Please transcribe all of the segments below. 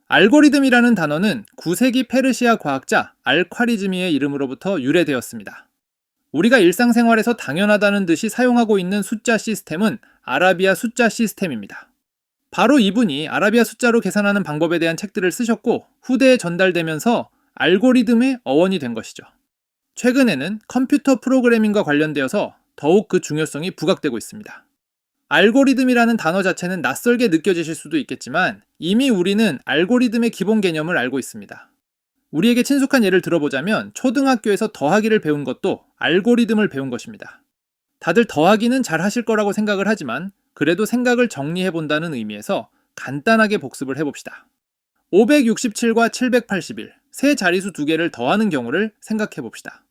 알고리즘이라는 단어는 9세기 페르시아 과학자 알콰리즈미의 이름으로부터 유래되었습니다. 우리가 일상생활에서 당연하다는 듯이 사용하고 있는 숫자 시스템은 아라비아 숫자 시스템입니다. 바로 이분이 아라비아 숫자로 계산하는 방법에 대한 책들을 쓰셨고 후대에 전달되면서 알고리즘의 어원이 된 것이죠. 최근에는 컴퓨터 프로그래밍과 관련되어서 더욱 그 중요성이 부각되고 있습니다. 알고리즘이라는 단어 자체는 낯설게 느껴지실 수도 있겠지만 이미 우리는 알고리즘의 기본 개념을 알고 있습니다. 우리에게 친숙한 예를 들어보자면 초등학교에서 더하기를 배운 것도 알고리즘을 배운 것입니다. 다들 더하기는 잘 하실 거라고 생각을 하지만 그래도 생각을 정리해 본다는 의미에서 간단하게 복습을 해봅시다. 567과 781, 세 자리수 두 개를 더하는 경우를 생각해 봅시다.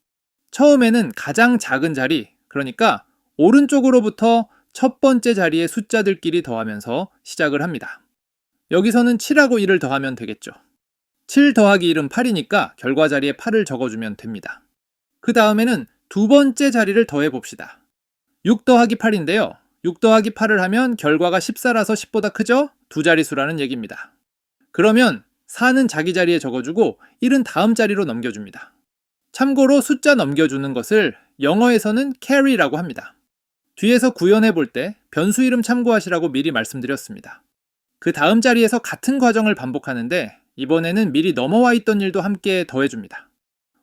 처음에는 가장 작은 자리, 그러니까 오른쪽으로부터 첫 번째 자리의 숫자들끼리 더하면서 시작을 합니다. 여기서는 7하고 1을 더하면 되겠죠. 7 더하기 1은 8이니까 결과 자리에 8을 적어주면 됩니다. 그 다음에는 두 번째 자리를 더해 봅시다. 6 더하기 8인데요. 6 더하기 8을 하면 결과가 14라서 10보다 크죠? 두 자릿수라는 얘기입니다. 그러면 4는 자기 자리에 적어주고 1은 다음 자리로 넘겨줍니다. 참고로 숫자 넘겨주는 것을 영어에서는 carry라고 합니다. 뒤에서 구현해 볼 때 변수 이름 참고하시라고 미리 말씀드렸습니다. 그 다음 자리에서 같은 과정을 반복하는데 이번에는 미리 넘어와 있던 일도 함께 더해줍니다.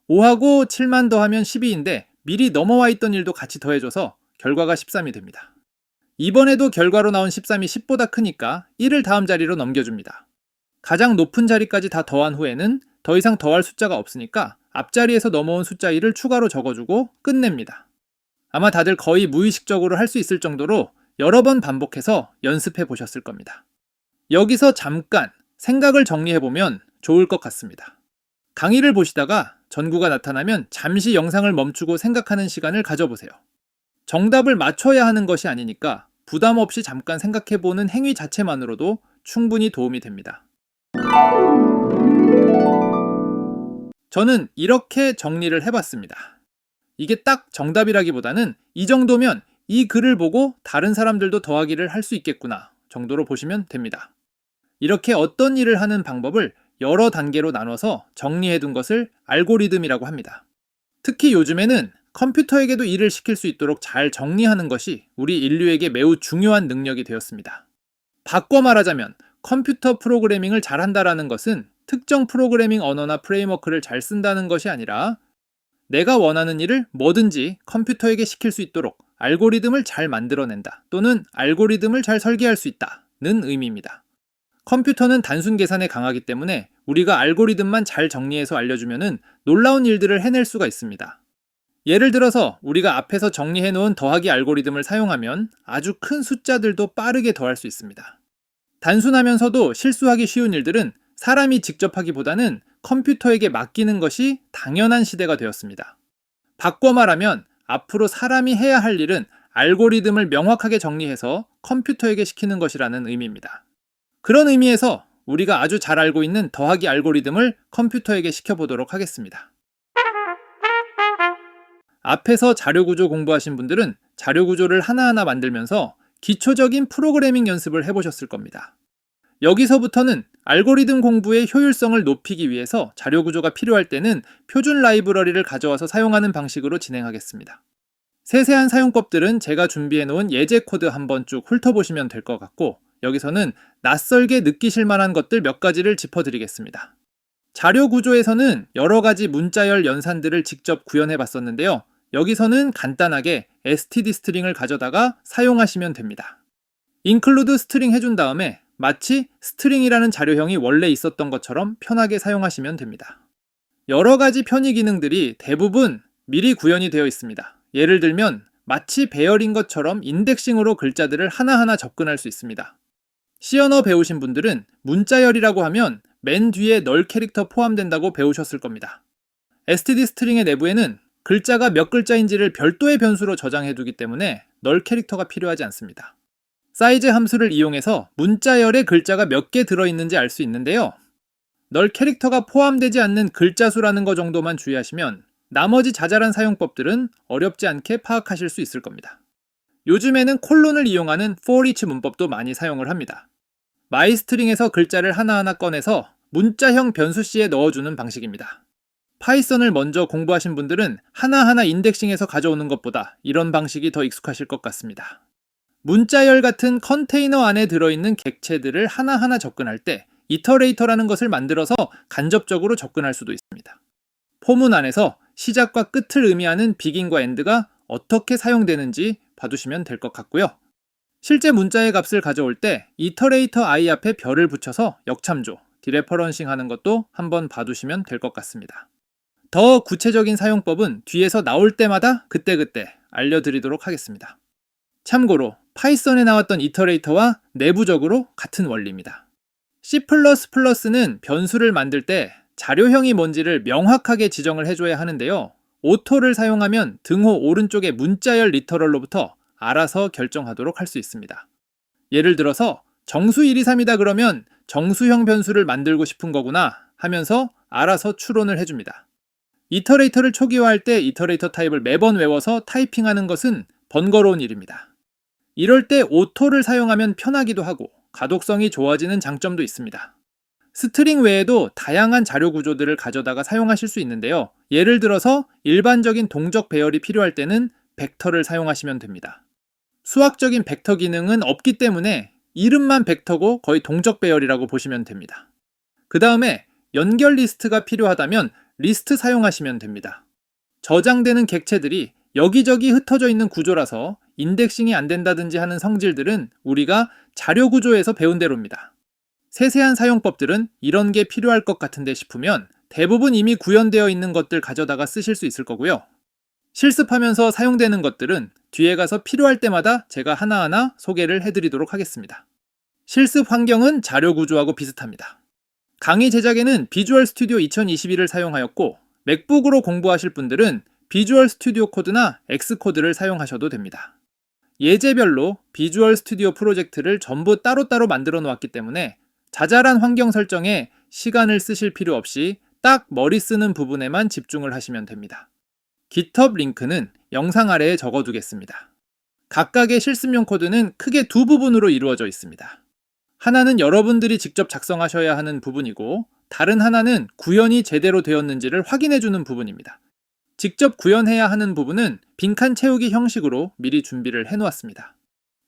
5하고 7만 더하면 12인데 미리 넘어와 있던 일도 같이 더해줘서 결과가 13이 됩니다. 이번에도 결과로 나온 13이 10보다 크니까 1을 다음 자리로 넘겨줍니다. 가장 높은 자리까지 다 더한 후에는 더 이상 더할 숫자가 없으니까 앞자리에서 넘어온 숫자 1을 추가로 적어주고 끝냅니다. 아마 다들 거의 무의식적으로 할 수 있을 정도로 여러 번 반복해서 연습해 보셨을 겁니다. 여기서 잠깐 생각을 정리해보면 좋을 것 같습니다. 강의를 보시다가 전구가 나타나면 잠시 영상을 멈추고 생각하는 시간을 가져보세요. 정답을 맞춰야 하는 것이 아니니까 부담 없이 잠깐 생각해보는 행위 자체만으로도 충분히 도움이 됩니다. 저는 이렇게 정리를 해봤습니다. 이게 딱 정답이라기보다는 이 정도면 이 글을 보고 다른 사람들도 더하기를 할 수 있겠구나 정도로 보시면 됩니다. 이렇게 어떤 일을 하는 방법을 여러 단계로 나눠서 정리해둔 것을 알고리즘이라고 합니다. 특히 요즘에는 컴퓨터에게도 일을 시킬 수 있도록 잘 정리하는 것이 우리 인류에게 매우 중요한 능력이 되었습니다. 바꿔 말하자면 컴퓨터 프로그래밍을 잘한다라는 것은 특정 프로그래밍 언어나 프레임워크를 잘 쓴다는 것이 아니라 내가 원하는 일을 뭐든지 컴퓨터에게 시킬 수 있도록 알고리즘을 잘 만들어낸다 또는 알고리즘을 잘 설계할 수 있다는 의미입니다. 컴퓨터는 단순 계산에 강하기 때문에 우리가 알고리즘만 잘 정리해서 알려주면 놀라운 일들을 해낼 수가 있습니다. 예를 들어서 우리가 앞에서 정리해놓은 더하기 알고리즘을 사용하면 아주 큰 숫자들도 빠르게 더할 수 있습니다. 단순하면서도 실수하기 쉬운 일들은 사람이 직접 하기보다는 컴퓨터에게 맡기는 것이 당연한 시대가 되었습니다. 바꿔 말하면 앞으로 사람이 해야 할 일은 알고리즘을 명확하게 정리해서 컴퓨터에게 시키는 것이라는 의미입니다. 그런 의미에서 우리가 아주 잘 알고 있는 더하기 알고리즘을 컴퓨터에게 시켜보도록 하겠습니다. 앞에서 자료구조 공부하신 분들은 자료구조를 하나하나 만들면서 기초적인 프로그래밍 연습을 해보셨을 겁니다. 여기서부터는 알고리즘 공부의 효율성을 높이기 위해서 자료구조가 필요할 때는 표준 라이브러리를 가져와서 사용하는 방식으로 진행하겠습니다. 세세한 사용법들은 제가 준비해놓은 예제 코드 한번 쭉 훑어보시면 될 것 같고 여기서는 낯설게 느끼실 만한 것들 몇 가지를 짚어드리겠습니다. 자료구조에서는 여러 가지 문자열 연산들을 직접 구현해 봤었는데요. 여기서는 간단하게 std 스트링을 가져다가 사용하시면 됩니다. include 스트링 해준 다음에 마치 스트링이라는 자료형이 원래 있었던 것처럼 편하게 사용하시면 됩니다. 여러 가지 편의 기능들이 대부분 미리 구현이 되어 있습니다. 예를 들면 마치 배열인 것처럼 인덱싱으로 글자들을 하나하나 접근할 수 있습니다. C 언어 배우신 분들은 문자열이라고 하면 맨 뒤에 널 캐릭터 포함된다고 배우셨을 겁니다. std 스트링의 내부에는 글자가 몇 글자인지를 별도의 변수로 저장해두기 때문에 널 캐릭터가 필요하지 않습니다. 사이즈 함수를 이용해서 문자열에 글자가 몇 개 들어있는지 알 수 있는데요. 널 캐릭터가 포함되지 않는 글자 수라는 거 정도만 주의하시면 나머지 자잘한 사용법들은 어렵지 않게 파악하실 수 있을 겁니다. 요즘에는 콜론을 이용하는 for each 문법도 많이 사용을 합니다. 마이스트링에서 글자를 하나하나 꺼내서 문자형 변수C에 넣어주는 방식입니다. 파이썬을 먼저 공부하신 분들은 하나하나 인덱싱해서 가져오는 것보다 이런 방식이 더 익숙하실 것 같습니다. 문자열 같은 컨테이너 안에 들어있는 객체들을 하나하나 접근할 때 이터레이터라는 것을 만들어서 간접적으로 접근할 수도 있습니다. 포문 안에서 시작과 끝을 의미하는 begin과 end가 어떻게 사용되는지 봐두시면 될 것 같고요. 실제 문자의 값을 가져올 때 이터레이터 i 앞에 별을 붙여서 역참조, 디레퍼런싱 하는 것도 한번 봐두시면 될 것 같습니다. 더 구체적인 사용법은 뒤에서 나올 때마다 그때그때 알려드리도록 하겠습니다. 참고로 파이썬에 나왔던 이터레이터와 내부적으로 같은 원리입니다. C++는 변수를 만들 때 자료형이 뭔지를 명확하게 지정을 해줘야 하는데요. 오토를 사용하면 등호 오른쪽의 문자열 리터럴로부터 알아서 결정하도록 할 수 있습니다. 예를 들어서 정수 1, 2, 3이다 그러면 정수형 변수를 만들고 싶은 거구나 하면서 알아서 추론을 해줍니다. 이터레이터를 초기화할 때 이터레이터 타입을 매번 외워서 타이핑하는 것은 번거로운 일입니다. 이럴 때 오토를 사용하면 편하기도 하고 가독성이 좋아지는 장점도 있습니다. 스트링 외에도 다양한 자료 구조들을 가져다가 사용하실 수 있는데요. 예를 들어서 일반적인 동적 배열이 필요할 때는 벡터를 사용하시면 됩니다. 수학적인 벡터 기능은 없기 때문에 이름만 벡터고 거의 동적 배열이라고 보시면 됩니다. 그 다음에 연결 리스트가 필요하다면 리스트 사용하시면 됩니다. 저장되는 객체들이 여기저기 흩어져 있는 구조라서 인덱싱이 안 된다든지 하는 성질들은 우리가 자료 구조에서 배운 대로입니다. 세세한 사용법들은 이런 게 필요할 것 같은데 싶으면 대부분 이미 구현되어 있는 것들 가져다가 쓰실 수 있을 거고요. 실습하면서 사용되는 것들은 뒤에 가서 필요할 때마다 제가 하나하나 소개를 해드리도록 하겠습니다. 실습 환경은 자료 구조하고 비슷합니다. 강의 제작에는 비주얼 스튜디오 2021을 사용하였고 맥북으로 공부하실 분들은 비주얼 스튜디오 코드나 엑스코드를 사용하셔도 됩니다. 예제별로 비주얼 스튜디오 프로젝트를 전부 따로따로 만들어 놓았기 때문에 자잘한 환경 설정에 시간을 쓰실 필요 없이 딱 머리 쓰는 부분에만 집중을 하시면 됩니다. GitHub 링크는 영상 아래에 적어두겠습니다. 각각의 실습용 코드는 크게 두 부분으로 이루어져 있습니다. 하나는 여러분들이 직접 작성하셔야 하는 부분이고 다른 하나는 구현이 제대로 되었는지를 확인해주는 부분입니다. 직접 구현해야 하는 부분은 빈칸 채우기 형식으로 미리 준비를 해놓았습니다.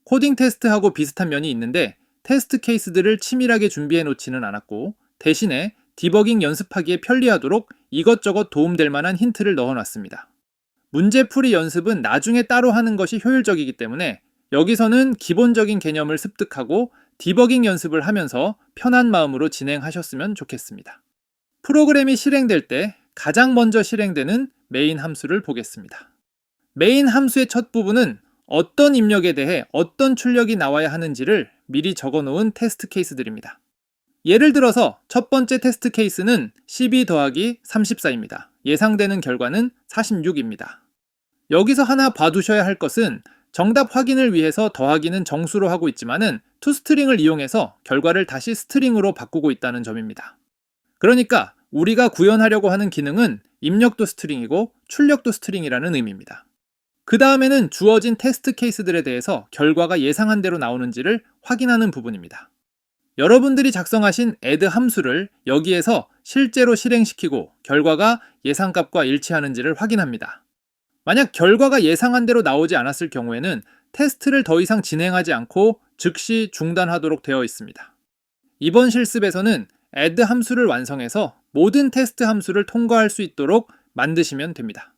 코딩 테스트하고 비슷한 면이 있는데 테스트 케이스들을 치밀하게 준비해 놓지는 않았고 대신에 디버깅 연습하기에 편리하도록 이것저것 도움될 만한 힌트를 넣어놨습니다. 문제풀이 연습은 나중에 따로 하는 것이 효율적이기 때문에 여기서는 기본적인 개념을 습득하고 디버깅 연습을 하면서 편한 마음으로 진행하셨으면 좋겠습니다. 프로그램이 실행될 때 가장 먼저 실행되는 메인 함수를 보겠습니다. 메인 함수의 첫 부분은 어떤 입력에 대해 어떤 출력이 나와야 하는지를 미리 적어놓은 테스트 케이스들입니다. 예를 들어서 첫 번째 테스트 케이스는 12 더하기 34입니다. 예상되는 결과는 46입니다. 여기서 하나 봐두셔야 할 것은 정답 확인을 위해서 더하기는 정수로 하고 있지만은 toString을 이용해서 결과를 다시 스트링으로 바꾸고 있다는 점입니다. 그러니까 우리가 구현하려고 하는 기능은 입력도 스트링이고 출력도 스트링이라는 의미입니다. 그 다음에는 주어진 테스트 케이스들에 대해서 결과가 예상한 대로 나오는지를 확인하는 부분입니다. 여러분들이 작성하신 add 함수를 여기에서 실제로 실행시키고 결과가 예상값과 일치하는지를 확인합니다. 만약 결과가 예상한 대로 나오지 않았을 경우에는 테스트를 더 이상 진행하지 않고 즉시 중단하도록 되어 있습니다. 이번 실습에서는 add 함수를 완성해서 모든 테스트 함수를 통과할 수 있도록 만드시면 됩니다.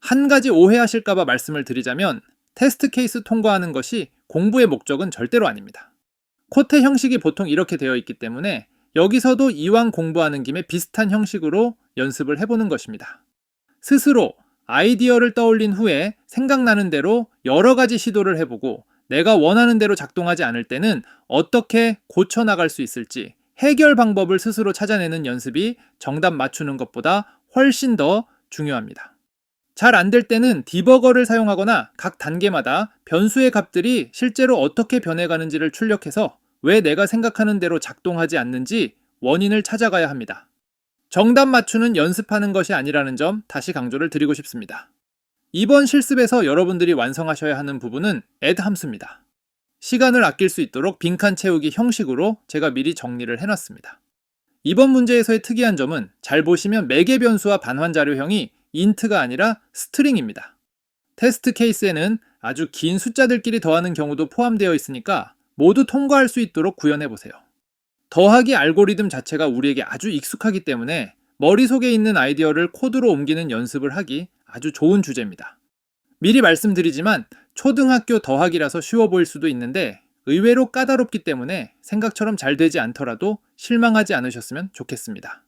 한 가지 오해하실까봐 말씀을 드리자면 테스트 케이스 통과하는 것이 공부의 목적은 절대로 아닙니다. 코테 형식이 보통 이렇게 되어 있기 때문에 여기서도 이왕 공부하는 김에 비슷한 형식으로 연습을 해보는 것입니다. 스스로 아이디어를 떠올린 후에 생각나는 대로 여러 가지 시도를 해보고 내가 원하는 대로 작동하지 않을 때는 어떻게 고쳐나갈 수 있을지 해결 방법을 스스로 찾아내는 연습이 정답 맞추는 것보다 훨씬 더 중요합니다. 잘 안 될 때는 디버거를 사용하거나 각 단계마다 변수의 값들이 실제로 어떻게 변해가는지를 출력해서 왜 내가 생각하는 대로 작동하지 않는지 원인을 찾아가야 합니다. 정답 맞추는 연습하는 것이 아니라는 점 다시 강조를 드리고 싶습니다. 이번 실습에서 여러분들이 완성하셔야 하는 부분은 add 함수입니다. 시간을 아낄 수 있도록 빈칸 채우기 형식으로 제가 미리 정리를 해놨습니다. 이번 문제에서의 특이한 점은 잘 보시면 매개 변수와 반환 자료형이 int가 아니라 string입니다. 테스트 케이스에는 아주 긴 숫자들끼리 더하는 경우도 포함되어 있으니까 모두 통과할 수 있도록 구현해보세요. 더하기 알고리즘 자체가 우리에게 아주 익숙하기 때문에 머릿속에 있는 아이디어를 코드로 옮기는 연습을 하기 아주 좋은 주제입니다. 미리 말씀드리지만 초등학교 더하기라서 쉬워 보일 수도 있는데 의외로 까다롭기 때문에 생각처럼 잘 되지 않더라도 실망하지 않으셨으면 좋겠습니다.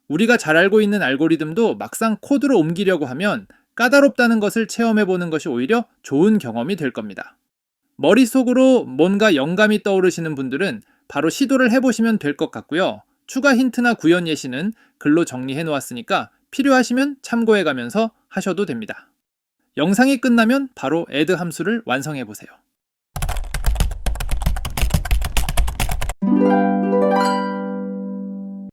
우리가 잘 알고 있는 알고리즘도 막상 코드로 옮기려고 하면 까다롭다는 것을 체험해보는 것이 오히려 좋은 경험이 될 겁니다. 머릿속으로 뭔가 영감이 떠오르시는 분들은 바로 시도를 해보시면 될 것 같고요. 추가 힌트나 구현 예시는 글로 정리해 놓았으니까 필요하시면 참고해가면서 하셔도 됩니다. 영상이 끝나면 바로 add 함수를 완성해 보세요.